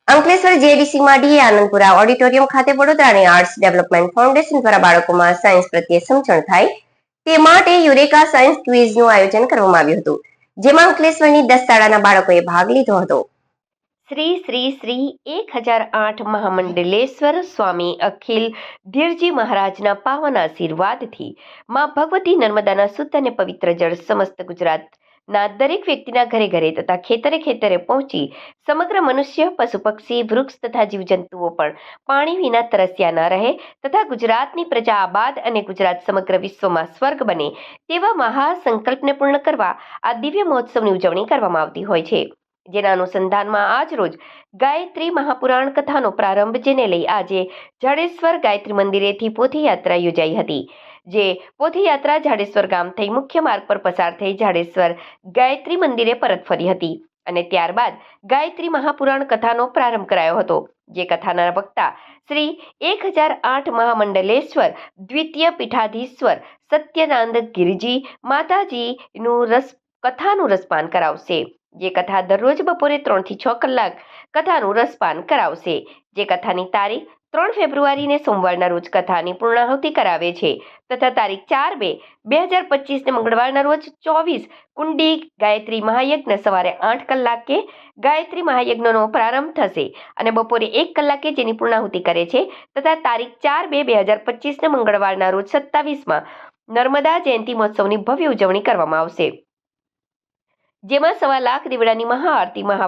Ankleshwar જેડીસીમાં DA Anandpura auditorium ખાતે વડોદરાની arts development foundation દ્વારા બાળકોમાં સાયન્સ પ્રત્યે સમજણ થાય તે માટે યુરેકા સાયન્સ ક્વિઝનું આયોજન કરવામાં આવ્યું હતું, જેમાં અંકલેશ્વરની 10 શાળાના બાળકોએ ભાગ લીધો હતો. શ્રી શ્રી શ્રી 1008 મહામંડલેશ્વર સ્વામી અખિલ ધીરજી મહારાજના પાવન આશીર્વાદથી માં ભગવતી નર્મદાના શુદ્ધ અને પવિત્ર જળ સમસ્ત ગુજરાતના દરેક વ્યક્તિના ઘરે ઘરે તથા ખેતરે ખેતરે પહોંચી સમગ્ર મનુષ્ય, પશુ પક્ષી, વૃક્ષ તથા જીવજંતુઓ પણ પાણી વિના તરસ્યા ન રહે તથા ગુજરાતની પ્રજા આબાદ અને ગુજરાત સમગ્ર વિશ્વમાં સ્વર્ગ બને તેવા મહાસંકલ્પને પૂર્ણ કરવા આ દિવ્ય મહોત્સવની ઉજવણી કરવામાં આવતી હોય છે. જેના અનુસંધાનમાં આજ રોજ ગાયત્રી મહાપુરાણ કથાનો પ્રારંભ જેને લઈ આજે જાડેશ્વર ગાયત્રી મંદિરેથી પોથીયાત્રા યોજાઈ હતી. જે પોથીયાત્રા જાડેશ્વર ગામ થઈ મુખ્ય માર્ગ પર પસાર થઈ જાડેશ્વર ગાયત્રી મંદિરે પરત ફરી હતી અને ત્યારબાદ ગાયત્રી મહાપુરાણ કથાનો પ્રારંભ કરાયો હતો. જે કથાના વક્તા શ્રી 1008 મહામંડલેશ્વર દ્વિતીય પીઠાધીશ્વર સત્યનાંદ ગિરિજી માતાજીનું કથાનું રસપાન કરાવશે. જે કથા દરરોજ બપોરે 3 થી 6 કલાક કથાનું રસપાન કરાવશે. જે કથાની તારીખ 3 ફેબ્રુઆરીને સોમવારના રોજ કથાની પૂર્ણાહુતિ કરાવે છે તથા તારીખ 4/2/2025ને મંગળવારના રોજ 24 કુંડી ગાયત્રી મહાયજ્ઞ સવારે 8 કલાકે ગાયત્રી મહાયજ્ઞનો પ્રારંભ થશે અને બપોરે 1 કલાકે જેની પૂર્ણાહુતિ કરે છે તથા તારીખ 4/2/2025ને મંગળવારના રોજ 27માં નર્મદા જયંતિ મહોત્સવની ભવ્ય ઉજવણી કરવામાં આવશે. જેમાં 1.25 લાખ દીવડાની મહાઆરતી